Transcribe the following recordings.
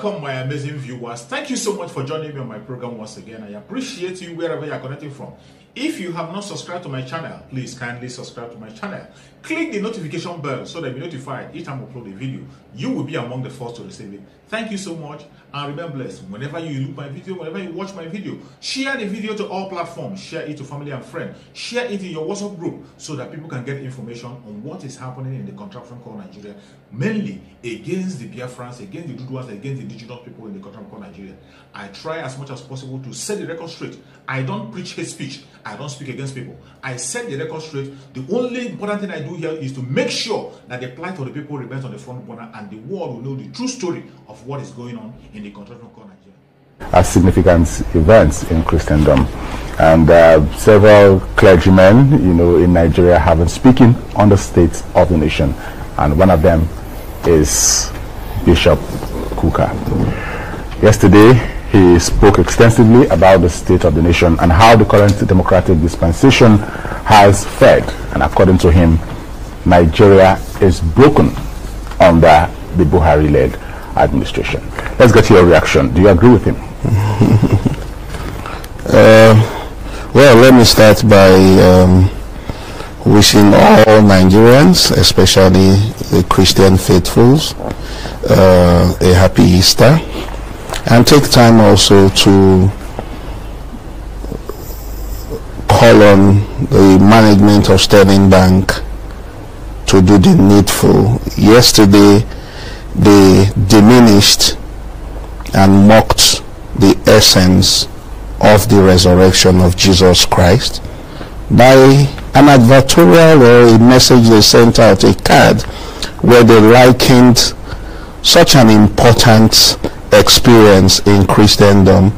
Welcome, my amazing viewers. Thank you so much for joining me on my program once again. I appreciate you wherever you are connecting from. If you have not subscribed to my channel, please kindly subscribe to my channel. Click the notification bell so that you'll be notified each time I upload a video. You will be among the first to receive it. Thank you so much, and remember, blessed. Whenever you look my video, whenever you watch my video, share the video to all platforms. Share it to family and friends. Share it in your WhatsApp group so that people can get information on what is happening in the contraption called Nigeria, mainly against the Biafrans, against the Duduas, against the indigenous people in the contraption called Nigeria. I try as much as possible to set the record straight. I don't preach hate speech. I don't speak against people. I set the record straight. The only important thing I do here is to make sure that the plight of the people remains on the front burner and the world will know the true story of what is going on in the contraption called Nigeria. As significant events in Christendom, and several clergymen, in Nigeria have been speaking on the state of the nation, and one of them is Bishop Kuka. Yesterday, he spoke extensively about the state of the nation and how the current democratic dispensation has fared. And according to him, Nigeria is broken under the Buhari-led administration. Let's get your reaction. Do you agree with him? Well, let me start by wishing all Nigerians, especially the Christian faithfuls, a happy Easter. And take time also to call on the management of Sterling Bank to do the needful. Yesterday, they diminished and mocked the essence of the resurrection of Jesus Christ by an advertorial or a message they sent out, a card, where they likened such an important experience in Christendom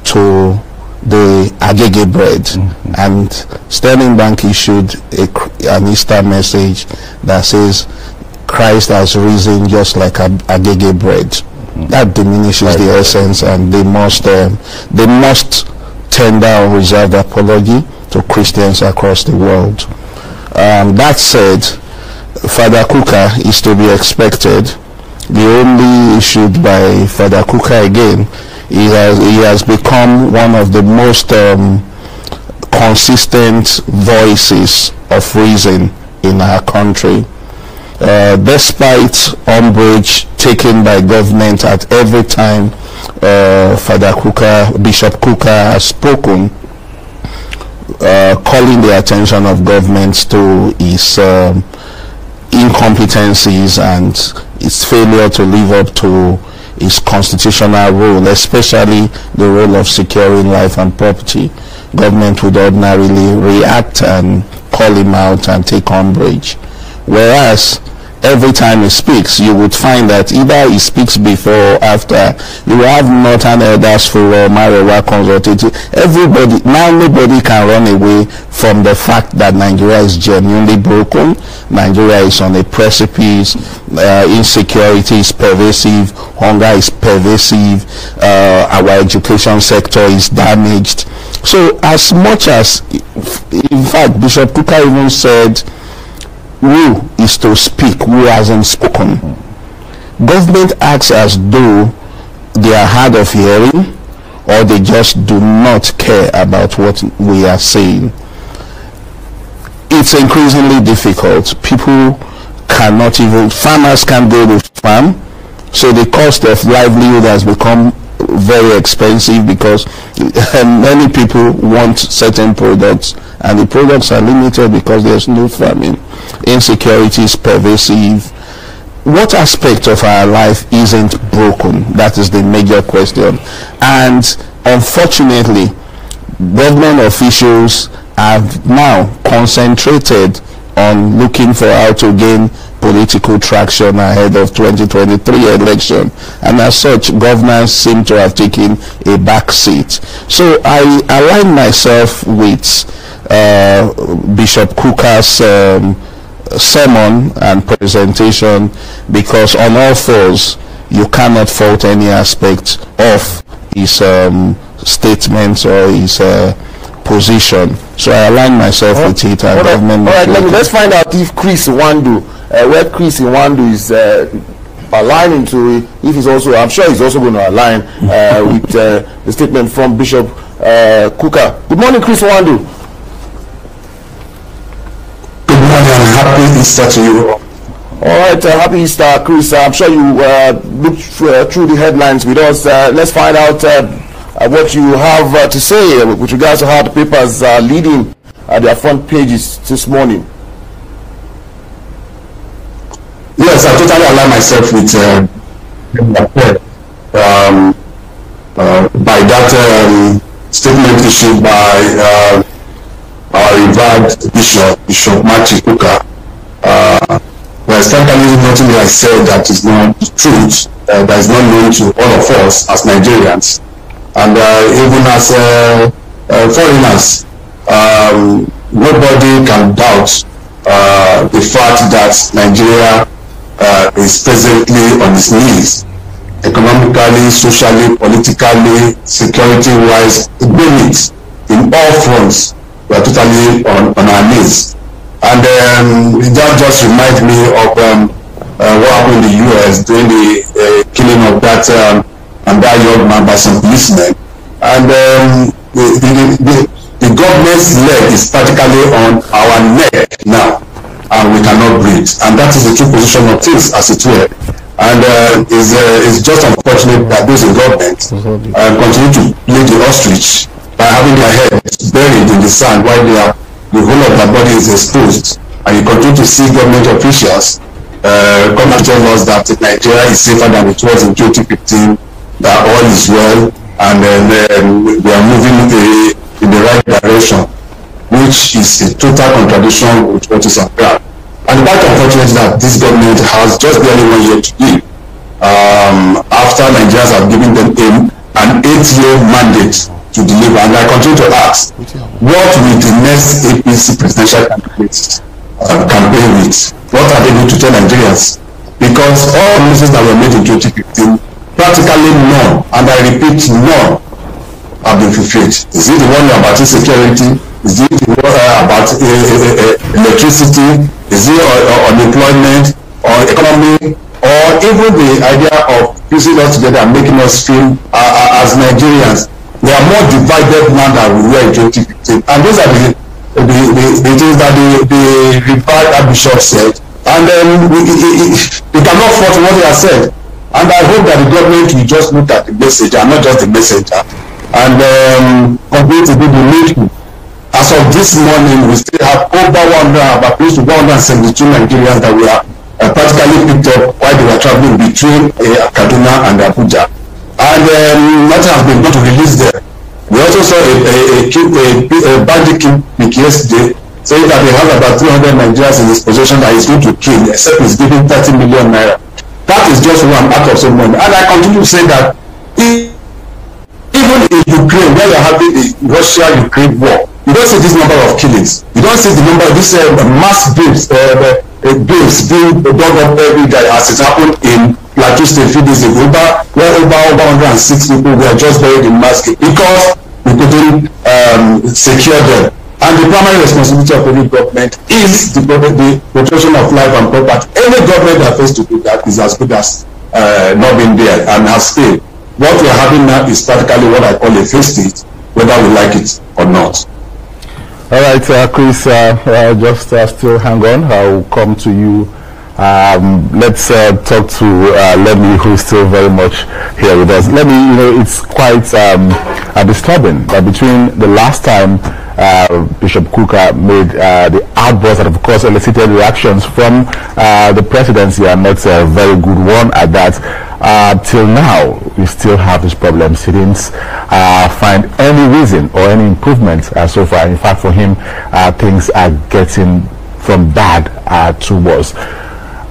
to the agege bread. And Sterling Bank issued an Easter message that says Christ has risen just like agege bread. That diminishes the essence, and they must tender a reserved apology to Christians across the world. That said, Father Kuka is to be expected. The only issue by Father Kuka again, he has become one of the most consistent voices of reason in our country. Despite umbrage taken by government at every time Father Kuka, Bishop Kuka has spoken, calling the attention of governments to his incompetencies and its failure to live up to its constitutional role, especially the role of securing life and property. Government would ordinarily react and call him out and take umbrage. Whereas every time he speaks, you would find that either he speaks before or after. You have Northern Elders Forum, Marewa Consultative. Everybody, now nobody can run away from the fact that Nigeria is genuinely broken. Nigeria is on a precipice. Insecurity is pervasive. Hunger is pervasive. Our education sector is damaged. So as much as, in fact, Bishop Kuka even said, who is to speak, who hasn't spoken? Government acts as though they are hard of hearing, or they just do not care about what we are saying. It's increasingly difficult. People cannot even, farmers can't go to farm, so the cost of livelihood has become very expensive because many people want certain products, and the products are limited because there's no farming. Insecurity is pervasive. What aspect of our life isn't broken? That is the major question. And unfortunately, government officials have now concentrated on looking for how to gain political traction ahead of 2023 election, and as such, governance seem to have taken a back seat. So I align myself with Bishop Kuka's sermon and presentation, because on all fours you cannot fault any aspect of his statements or his position. So I align myself with it. And all right, let's find out if Chris Wandu, where Chris Wandu is aligning to, if he's also, I'm sure he's also going to align with the statement from Bishop Kuka. Good morning, Chris Wandu. Good morning and happy Easter to you all. All right, happy Easter, Chris. I'm sure you looked through the headlines with us. Let's find out what you have to say with regards to how the papers are leading their front pages this morning. Yes, I totally align myself with by that statement issued by our revered Bishop Matthew Kuka. Well, certainly nothing I said that is not the truth, that is not known to all of us as Nigerians, and even as foreigners. Nobody can doubt the fact that Nigeria is presently on its knees, economically, socially, politically, security-wise, in all fronts. We are totally on our knees. And that just reminds me of what happened in the US during the killing of that young man by some policemen. And the government's leg is practically on our neck now, and we cannot breathe. And that is the true position of things, as it were. And it's just unfortunate that those in government continue to play the ostrich by having their heads buried in the sand while the whole of their body is exposed. And you continue to see government officials come and tell us that Nigeria is safer than it was in 2015, that all is well, and we are moving in the right direction, which is a total contradiction with what is on ground. And quite unfortunate that this government has just barely 1 year to give, after Nigerians have given them an 8-year mandate to deliver. And I continue to ask, what will the next APC presidential candidates campaign with? What are they going to tell Nigerians? Because all promises that were made in 2015, practically none, and I repeat, none, have been fulfilled. Is it the one about insecurity? Is it the one about electricity? Is it unemployment or economy? Or even the idea of fusing us together and making us feel as Nigerians? We are more divided now than we were in 2015. And those are the things that the revered Bishop said. And we cannot fault what he has said. And I hope that the government will just look at the messenger, not just the messenger, and continue to do the needful. As of this morning, we still have about close to 172 Nigerians that we are practically picked up while they were traveling between Kaduna and Abuja. And nothing has been done to release them. We also saw a bandit kick yesterday, saying that they have about 300 Nigerians in his possession that he's going to kill, except he's giving 30 million naira. That is just one out of so money. And I continue to say that even in Ukraine, where you're having the Russia-Ukraine war, you don't see this number of killings. You don't see the number of this mass graves being dug up every day, as it happened in Plateau State a few days ago, where over 106 people were just buried in mass graves because we couldn't secure them. And the primary responsibility of any government is the protection of life and property. Any government that fails to do that is as good as not being there and has failed. What we are having now is practically what I call a failed state, whether we like it or not. All right, Chris, just still hang on. I'll come to you. Let's talk to Lemmy, who is still very much here with us. Lemmy, it's quite disturbing that between the last time Bishop Kuka made the outburst that, of course, elicited reactions from the presidency, and not a very good one at that. Till now, we still have this problem. He didn't find any reason or any improvement so far. In fact, for him, things are getting from bad to worse.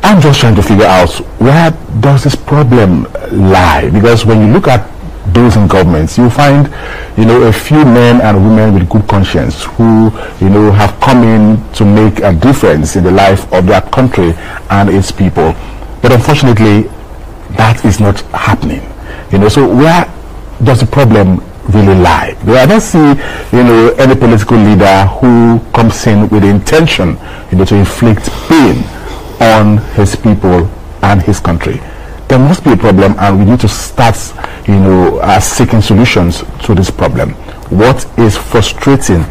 I'm just trying to figure out, where does this problem lie? Because when you look at those in governments, you find, a few men and women with good conscience who, have come in to make a difference in the life of their country and its people. But unfortunately, that is not happening. So where does the problem really lie? Because I don't see, any political leader who comes in with the intention, to inflict pain on his people and his country. there must be a problem, and we need to start, seeking solutions to this problem. What is frustrating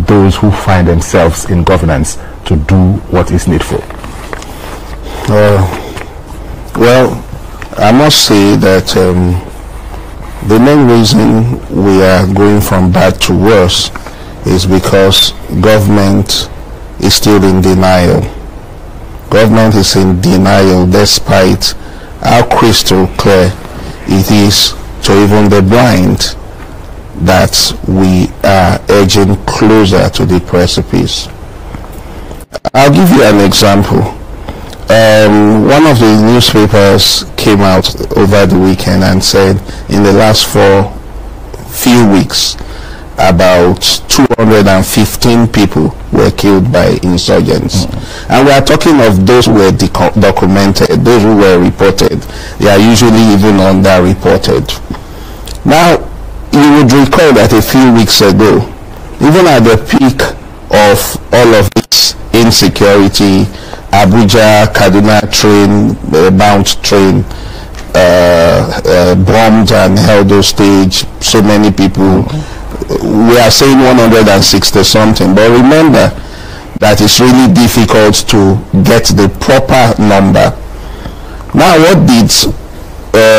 those who find themselves in governance to do what is needful? Well, I must say that the main reason we are going from bad to worse is because government is still in denial. Government is in denial despite how crystal clear it is to even the blind that we are edging closer to the precipice. I'll give you an example. One of the newspapers came out over the weekend and said in the last few weeks about 215 people were killed by insurgents. And we are talking of those who were documented, those who were reported. They are usually even underreported. Now, you would recall that a few weeks ago, even at the peak of all of this insecurity, Abuja, Kaduna train, bound train, bombed and held hostage, so many people. We are saying 160 something, but remember that it's really difficult to get the proper number. Now, what did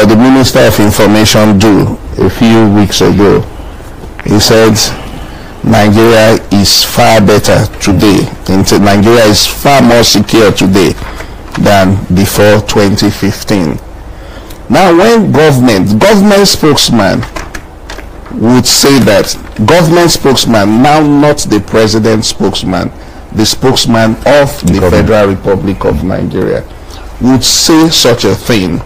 the Minister of Information do a few weeks ago? He said Nigeria is far better today. Nigeria is far more secure today than before 2015. Now, when government spokesman would say that, government spokesman, now not the president spokesman, the spokesman of the Federal Republic of Nigeria, would say such a thing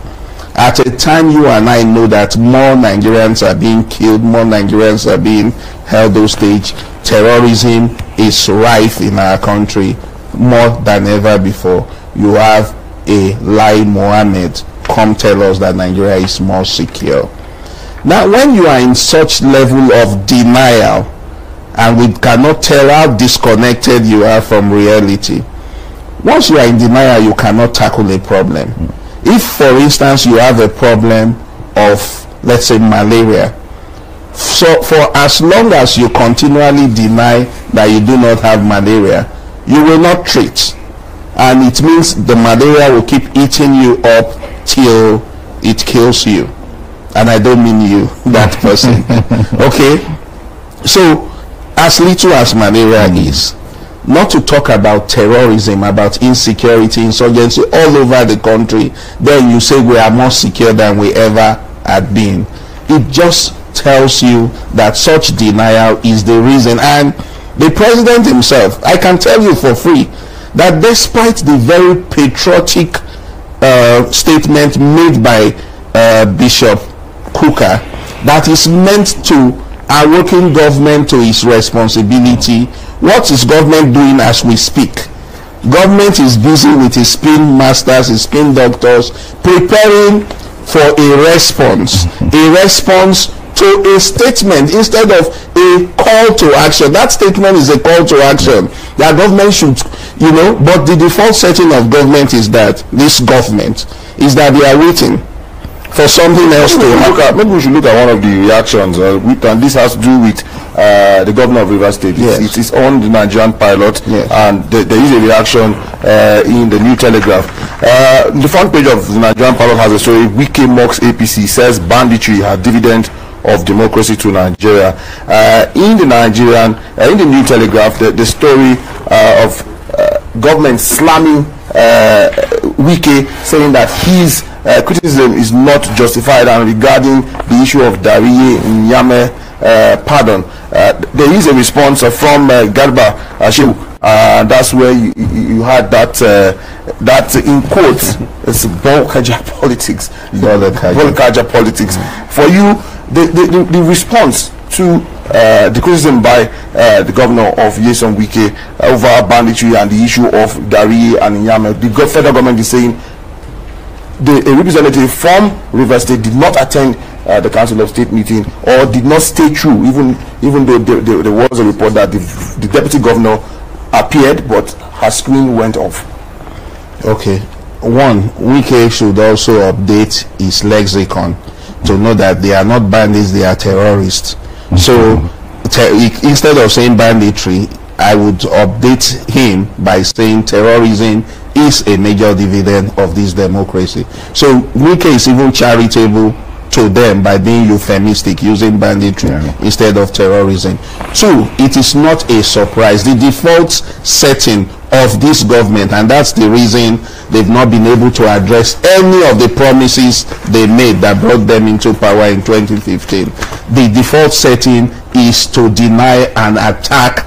at a time you and I know that more Nigerians are being killed, more Nigerians are being held hostage, terrorism is rife in our country more than ever before. You have a Lai Mohammed come tell us that Nigeria is more secure. Now, when you are in such level of denial, and we cannot tell how disconnected you are from reality, once you are in denial, you cannot tackle a problem. If, for instance, you have a problem of, let's say, malaria, so for as long as you continually deny that you do not have malaria, you will not treat, and it means the malaria will keep eating you up till it kills you. And I don't mean you, that person. Okay? So, as little as malaria is, not to talk about terrorism, about insecurity, insurgency all over the country, then you say we are more secure than we ever had been. It just tells you that such denial is the reason. And the president himself, I can tell you for free, that despite the very patriotic statement made by Bishop Kuka, that is meant to awaken government to its responsibility. What is government doing as we speak? Government is busy with its spin masters, its spin doctors, preparing for a response to a statement instead of a call to action. That statement is a call to action. That government should, but the default setting of government is that this government is that they are waiting for something else to happen. Maybe we should look at one of the reactions, and this has to do with the governor of Rivers State. Yes. It is on the Nigerian pilot, yes. And there is a reaction in the New Telegraph. The front page of the Nigerian pilot has a story: Wike mocks APC, says banditry are dividend of democracy to Nigeria. In the New Telegraph, the story of government slamming Wike, saying that his criticism is not justified, and regarding the issue of Dariye Nyame pardon, there is a response from Garba Shehu. That's where you had that in quotes, it's Bolkaja politics. Bolkaja politics. For you, the response to the criticism by the governor of Nyesom Wike over banditry and the issue of Dariye and Nyame, the federal government is saying a representative from Rivers State did not attend the Council of State meeting, or did not stay true, even though there was a report that the deputy governor appeared, but her screen went off. Okay, one, Wike should also update his lexicon to know that they are not bandits, they are terrorists. So instead of saying banditry, I would update him by saying terrorism is a major dividend of this democracy. So Wike is even charitable to them by being euphemistic, using banditry instead of terrorism. Two, it is not a surprise. The default setting of this government, and that's the reason they've not been able to address any of the promises they made that brought them into power in 2015. The default setting is to deny and attack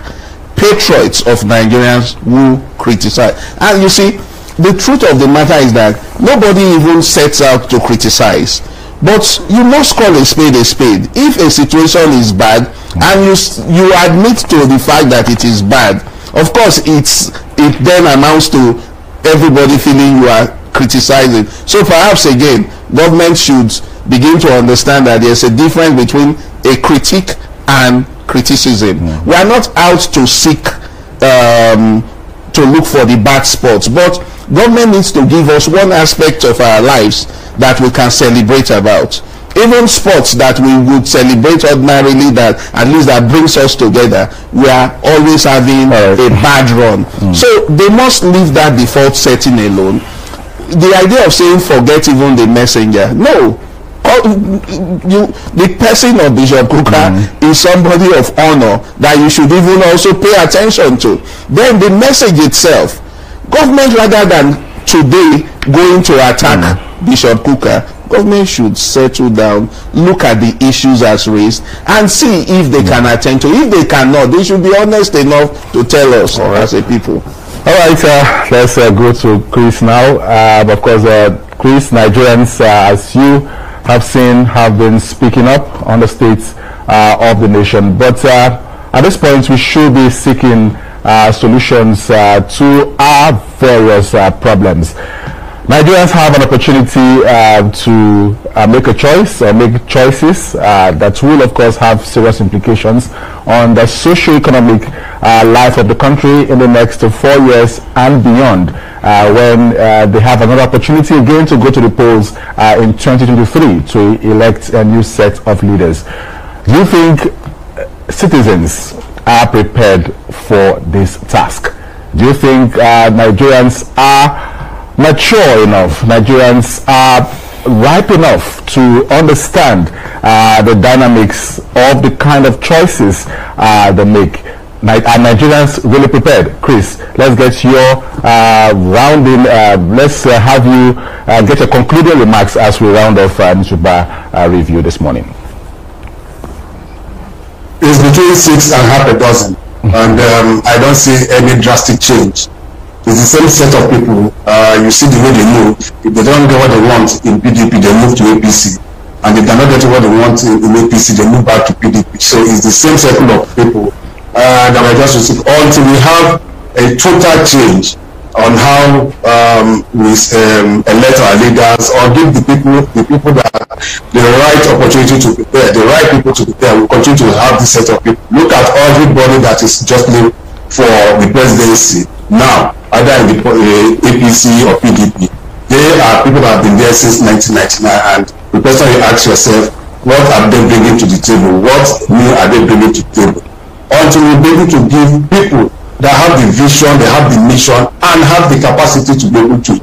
patriots of Nigerians who criticize. And you see, the truth of the matter is that nobody even sets out to criticize. But you must call a spade a spade. If a situation is bad and you admit to the fact that it is bad, of course it then amounts to everybody feeling you are criticizing. So perhaps again, government should begin to understand that there's a difference between a critique and criticism. We are not out to seek to look for the bad spots, but government needs to give us one aspect of our lives that we can celebrate about. Even sports that we would celebrate ordinarily, that at least that brings us together, we are always having a bad run. So they must leave that default setting alone. The idea of saying forget even the messenger, no. The person of Bishop Kuka is somebody of honor that you should even also pay attention to. Then the message itself, government, rather than today going to attack Bishop Kuka, government should settle down, look at the issues as raised, and see if they can attend to. If they cannot, they should be honest enough to tell us as a people. All right, let's go to Chris now. Of course, Chris, Nigerians, as you have seen, have been speaking up on the states of the nation. But at this point, we should be seeking solutions to our various problems. Nigerians have an opportunity to make a choice or make choices that will, of course, have serious implications on the socio-economic life of the country in the next 4 years and beyond, when they have another opportunity again to go to the polls in 2023 to elect a new set of leaders. Do you think citizens are prepared for this task? Do you think Nigerians are mature enough, Nigerians are ripe enough to understand the dynamics of the kind of choices they make? Are Nigerians really prepared? Chris, let's get your rounding, let's have you get your concluding remarks as we round off newspaper review this morning. It's between 6 and half a dozen, and I don't see any drastic change. It's the same set of people. You see the way they move. If they don't get what they want in PDP, they move to APC. And if they're not getting what they want in APC, they move back to PDP. So it's the same circle of people that we're just receiving until we have a total change on how we elect our leaders, or give the people that the right opportunity to prepare, the right people to prepare. We'll continue to have this set of people. Look at everybody that is justly for the presidency now, either in the APC or PDP. They are people that have been there since 1999, and the question you ask yourself, what are they bringing to the table? What new are they bringing to the table? Until we're able to give people that have the vision, they have the mission, and have the capacity to be able to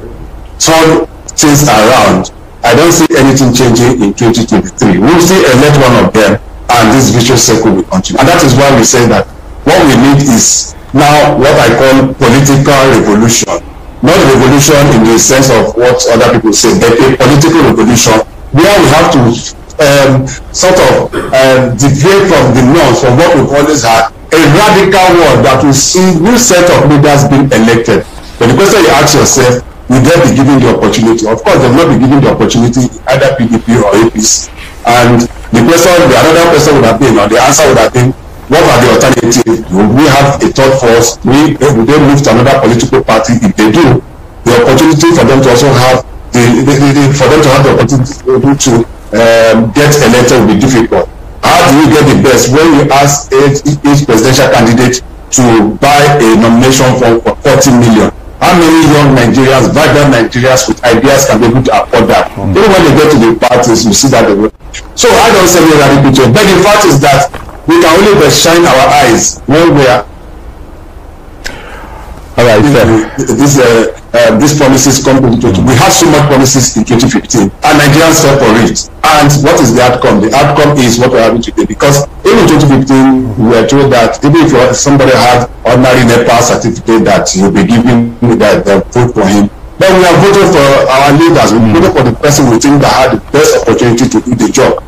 turn things around, I don't see anything changing in 2023. We'll still elect one of them, and this vicious circle will continue. And that is why we say that what we need is now what I call political revolution. Not a revolution in the sense of what other people say, but a political revolution where we have to sort of deviate from the norms, from what we've always had, a radical one that will see new set of leaders being elected. But the question you ask yourself, will they be given the opportunity? Of course, they will not be given the opportunity in either PDP or APC. And the another question would have been, or the answer would have been, what are the alternatives? Will we have a third force? Will they move to another political party? If they do, the opportunity for them to also have the opportunity to get elected will be difficult. How do you get the best when you ask each presidential candidate to buy a nomination for 40 million? How many young Nigerians, vibrant Nigerians with ideas can be able to afford that? Even when they get to the parties, you see that they will. So I don't say we're ready to, but the fact is that we can only shine our eyes when we are. All right, these promises come to 2020. We had so much promises in 2015, and Nigerians fell for it. And what is the outcome? The outcome is what we're having today. Because even in 2015, we were told that even if somebody had ordinary NEPA certificate, that you'll be giving that vote for him. But we have voted for our leaders. We voted for the person we think that had the best opportunity to do the job.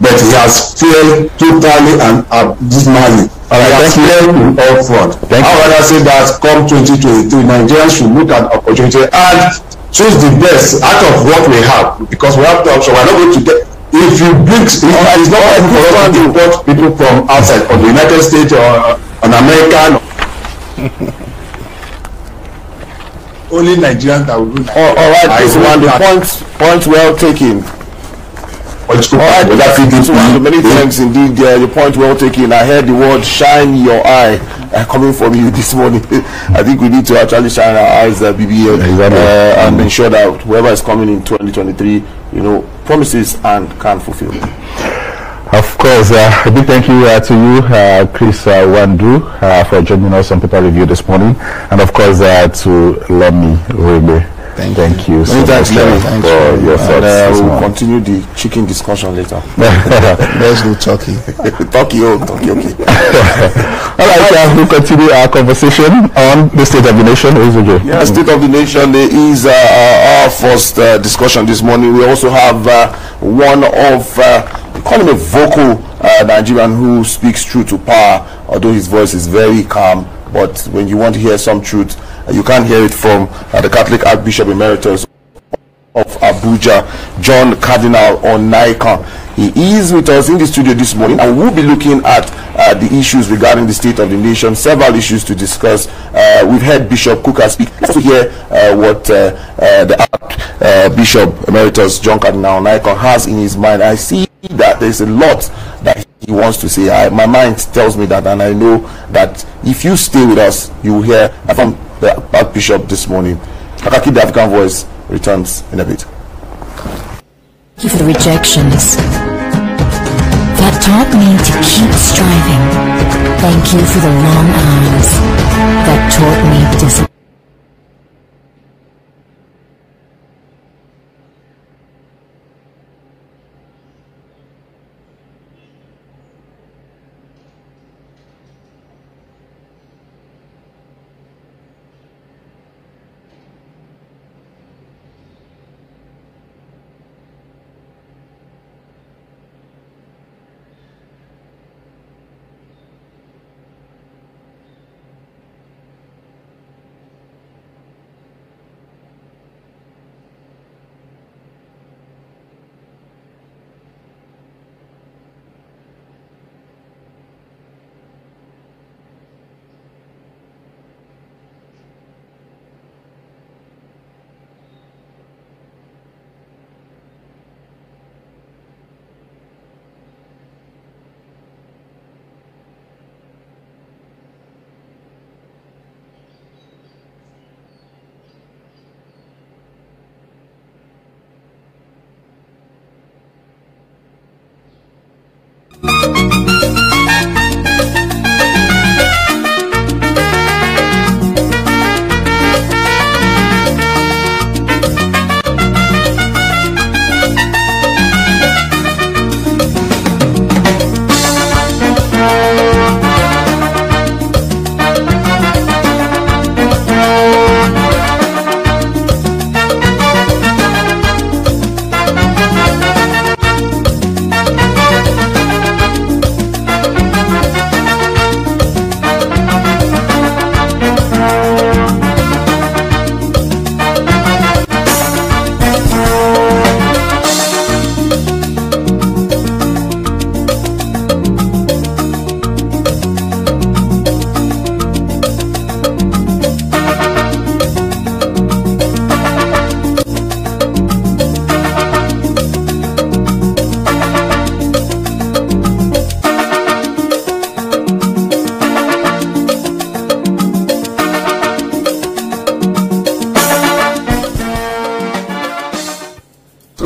But he has failed totally and abysmally. All right, thank you. All front. I would rather say that come 2023, Nigerians should look at opportunity and choose the best out of what we have, because we have the option. We're not going to get. If you bring, it's not possible for us to import people from outside, from the United States or an American. Only Nigerians that will do. All right, this one, the point well taken. Many thanks indeed. Your point well taken. I heard the word "shine your eye" coming from you this morning. I think we need to actually shine our eyes, BBL, and ensure that whoever is coming in 2023, promises and can fulfill. Of course, a big thank you to you, Chris Wandu, for joining us on Paper Review this morning, and of course to Lemi Rebe. Thank you so much for your thoughts. We'll continue the chicken discussion later. Let's do turkey. Turkey, okay. All right, we'll continue our conversation on the State of the Nation. Yeah, State of the Nation is our first discussion this morning. We also have one of, call him a vocal Nigerian who speaks truth to power, although his voice is very calm. But when you want to hear some truth, you can't hear it from the Catholic Archbishop Emeritus of Abuja, John Cardinal Onaikan. He is with us in the studio this morning, and we'll be looking at the issues regarding the state of the nation, several issues to discuss. We've heard Bishop Kuka speak. Let's hear what the Archbishop Emeritus John Cardinal Onaikan has in his mind. I see that there's a lot that he wants to say. My mind tells me that, and I know that if you stay with us, you will hear from the Archbishop this morning. Kakaki, the African Voice, returns in a bit. Thank you for the rejections that taught me to keep striving. Thank you for the long hours that taught me discipline.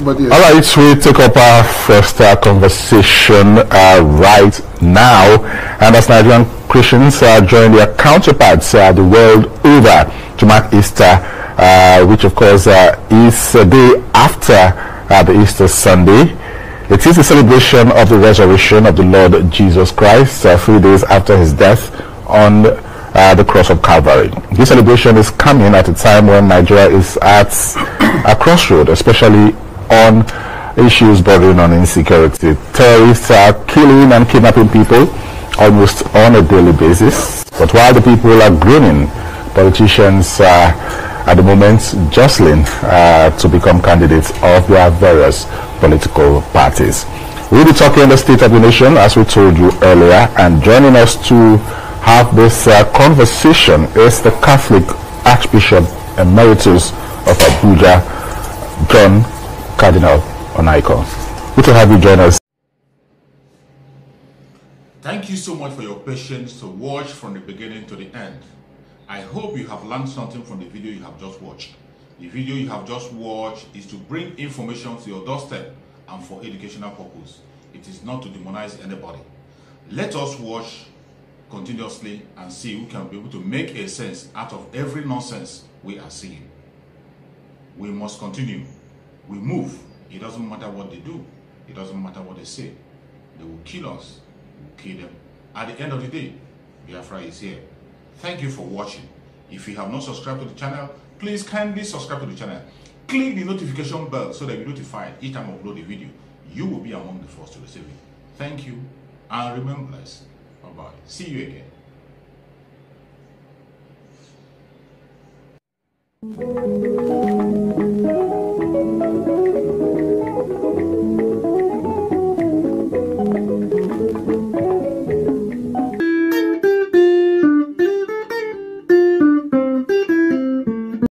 somebody else. All right, we take up our first conversation right now, and as Nigerian Christians join their counterparts the world over to mark Easter, which of course is a day after the Easter Sunday. It is a celebration of the resurrection of the Lord Jesus Christ 3 days after his death on the cross of Calvary. This celebration is coming at a time when Nigeria is at a crossroad, especially on issues bordering on insecurity. Terrorists are killing and kidnapping people almost on a daily basis. But while the people are groaning, politicians are at the moment jostling to become candidates of their various political parties. We'll be talking the state of the nation, as we told you earlier, and joining us to have this conversation is the Catholic Archbishop Emeritus of Abuja, John Cardinal Onaiko. Good to have you join us. Thank you so much for your patience to watch from the beginning to the end. I hope you have learned something from the video you have just watched. The video you have just watched is to bring information to your doorstep and for educational purpose. It is not to demonize anybody. Let us watch continuously and see who can be able to make a sense out of every nonsense we are seeing. We must continue. We move. It doesn't matter what they do. It doesn't matter what they say. They will kill us. We will kill them. At the end of the day, Biafra is here. Thank you for watching. If you have not subscribed to the channel, please kindly subscribe to the channel. Click the notification bell so that you're notified each time I upload a video. You will be among the first to receive it. Thank you and remain blessed. Bye-bye. See you again.